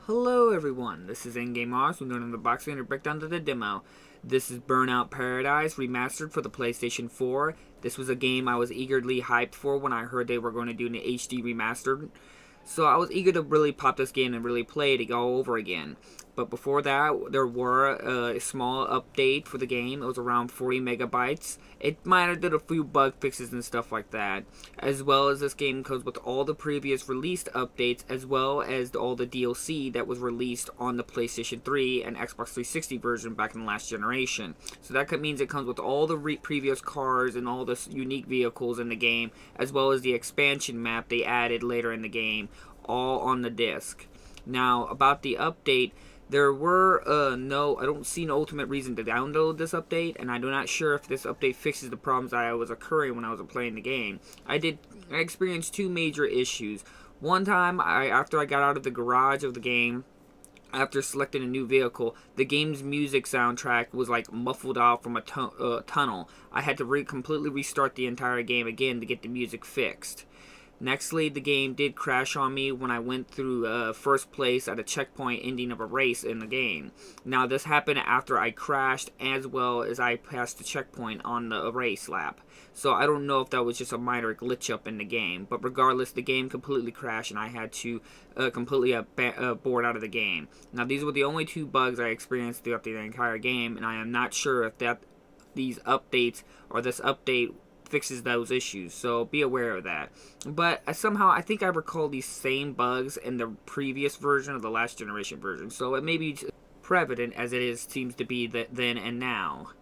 Hello everyone, this is Endgame Oz with another unboxing and breakdown to the demo. This is Burnout Paradise Remastered for the PlayStation 4. This was a game I was eagerly hyped for when I heard they were going to do an HD remastered. So I was eager to really pop this game and really play it all over again. But before that, there were a small update for the game. It was around 40 megabytes. It might have did a few bug fixes and stuff like that. As well as this game comes with all the previous released updates, as well as all the DLC that was released on the PlayStation 3 and Xbox 360 version back in the last generation. So that means it comes with all the previous cars and all the unique vehicles in the game, as well as the expansion map they added later in the game, all on the disc. Now, about the update, there were I don't see an ultimate reason to download this update, and I'm not sure if this update fixes the problems that was occurring when I was playing the game. I experienced two major issues. One time, after I got out of the garage of the game, after selecting a new vehicle, the game's music soundtrack was like muffled out from a tunnel. I had to completely restart the entire game again to get the music fixed. Nextly, the game did crash on me when I went through first place at a checkpoint ending of a race in the game. Now, this happened after I crashed as well as I passed the checkpoint on the race lap. So I don't know if that was just a minor glitch up in the game. But regardless, the game completely crashed and I had to completely board out of the game. Now, these were the only two bugs I experienced throughout the entire game, and I am not sure if these updates or this update fixes those issues, so be aware of that. But somehow I think I recall these same bugs in the previous version of the last generation version, so it may be prevalent as it seems to be then and now.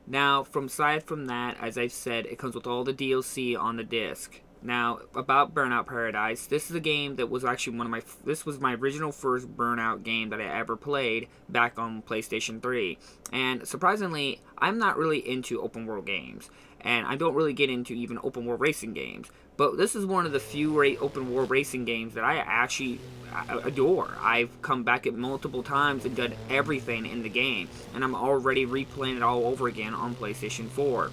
Now, aside from that, as I've said, it comes with all the DLC on the disc. Now, about Burnout Paradise, this is a game that was actually this was my original first Burnout game that I ever played back on PlayStation 3. And surprisingly, I'm not really into open world games, and I don't really get into even open world racing games. But this is one of the few open world racing games that I actually adore. I've come back it multiple times and done everything in the game, and I'm already replaying it all over again on PlayStation 4.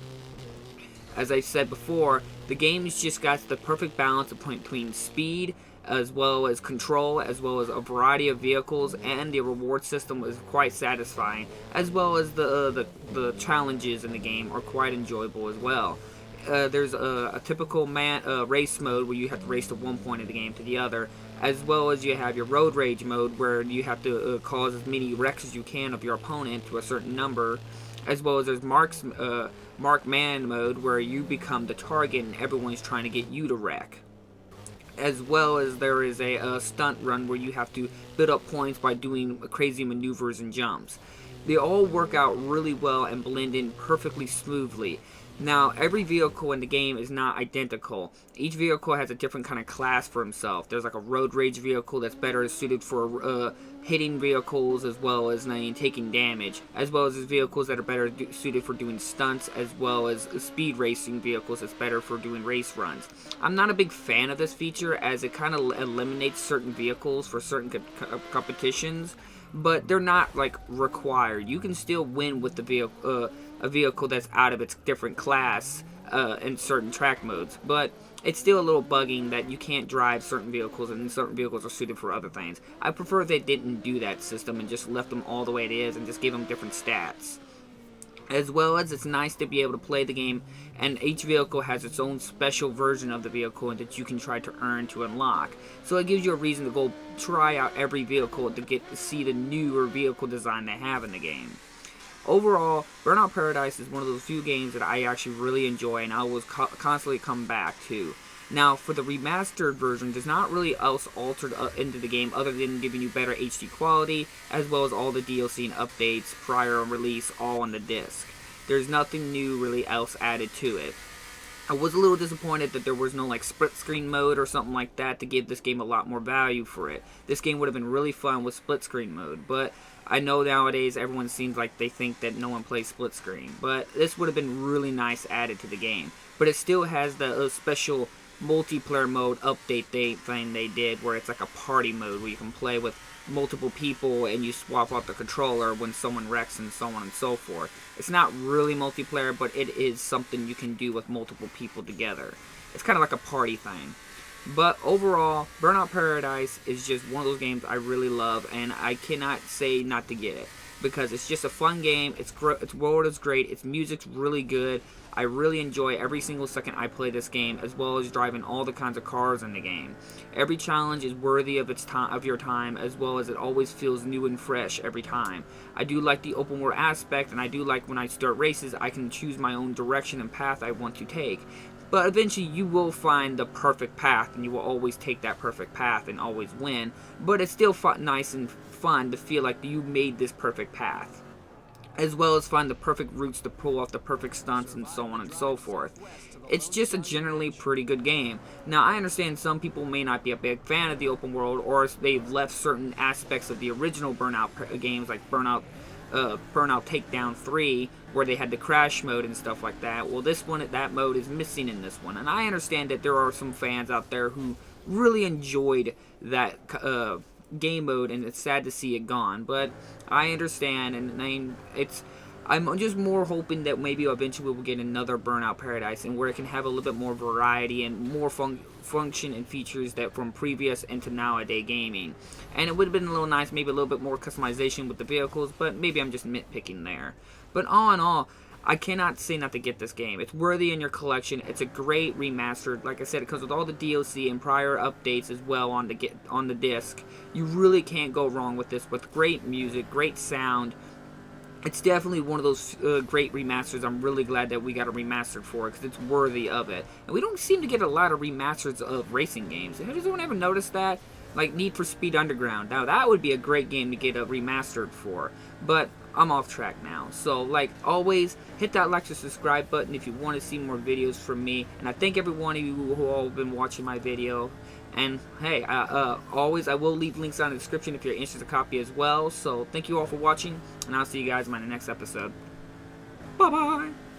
As I said before, the game's just got the perfect balance between speed, as well as control, as well as a variety of vehicles, and the reward system is quite satisfying, as well as the challenges in the game are quite enjoyable as well. There's a typical race mode where you have to race to one point of the game to the other, as well as you have your road rage mode where you have to cause as many wrecks as you can of your opponent to a certain number, as well as there's Markman mode where you become the target and everyone's trying to get you to wreck. As well as there is a stunt run where you have to build up points by doing crazy maneuvers and jumps. They all work out really well and blend in perfectly smoothly. Now, every vehicle in the game is not identical. Each vehicle has a different kind of class for himself. There's like a road rage vehicle that's better suited for hitting vehicles as well as taking damage, as well as vehicles that are better suited for doing stunts, as well as speed racing vehicles that's better for doing race runs. I'm not a big fan of this feature as it kind of eliminates certain vehicles for certain competitions, but they're not like required. You can still win with the a vehicle that's out of its different class in certain track modes, but it's still a little bugging that you can't drive certain vehicles and certain vehicles are suited for other things. I prefer if they didn't do that system and just left them all the way it is and just gave them different stats. As well as it's nice to be able to play the game, and each vehicle has its own special version of the vehicle that you can try to earn to unlock. So it gives you a reason to go try out every vehicle to get to see the newer vehicle design they have in the game. Overall, Burnout Paradise is one of those few games that I actually really enjoy and I will constantly come back to. Now, for the remastered version, there's not really else altered into the game other than giving you better HD quality, as well as all the DLC and updates prior to release all on the disc. There's nothing new really else added to it. I was a little disappointed that there was no like split screen mode or something like that to give this game a lot more value for it. This game would have been really fun with split screen mode, but I know nowadays everyone seems like they think that no one plays split screen, but this would have been really nice added to the game. But it still has the special multiplayer mode update thing they did where it's like a party mode where you can play with multiple people and you swap out the controller when someone wrecks and so on and so forth. It's not really multiplayer, but it is something you can do with multiple people together. It's kind of like a party thing. But overall, Burnout Paradise is just one of those games I really love, and I cannot say not to get it because it's just a fun game. Its world is great. Its music's really good. I really enjoy every single second I play this game, as well as driving all the kinds of cars in the game. Every challenge is worthy of your time, as well as it always feels new and fresh every time. I do like the open world aspect, and I do like when I start races, I can choose my own direction and path I want to take. But eventually you will find the perfect path, and you will always take that perfect path and always win. But it's still nice and fun to feel like you made this perfect path, as well as find the perfect routes to pull off the perfect stunts and so on and so forth. It's just a generally pretty good game. Now, I understand some people may not be a big fan of the open world, or they've left certain aspects of the original Burnout games, like Burnout Takedown 3, where they had the crash mode and stuff like that. Well, this one, that mode is missing in this one. And I understand that there are some fans out there who really enjoyed that game mode, and it's sad to see it gone. But I understand, and I'm just more hoping that maybe eventually we'll get another Burnout Paradise, and where it can have a little bit more variety and more function and features that from previous into nowadays gaming. And it would have been a little nice, maybe a little bit more customization with the vehicles, but maybe I'm just nitpicking there. But all in all, I cannot say not to get this game. It's worthy in your collection. It's a great remastered. Like I said, it comes with all the DLC and prior updates as well on the disc. You really can't go wrong with this, with great music, great sound. It's definitely one of those great remasters. I'm really glad that we got a remastered for it, because it's worthy of it. And we don't seem to get a lot of remasters of racing games. Has anyone ever noticed that? Like Need for Speed Underground. Now, that would be a great game to get a remastered for. But I'm off track now. So, like always, hit that like and subscribe button if you want to see more videos from me. And I thank every one of you who all have been watching my video. And hey, always, I will leave links on the description if you're interested in a copy as well. So thank you all for watching, and I'll see you guys in my next episode. Bye-bye!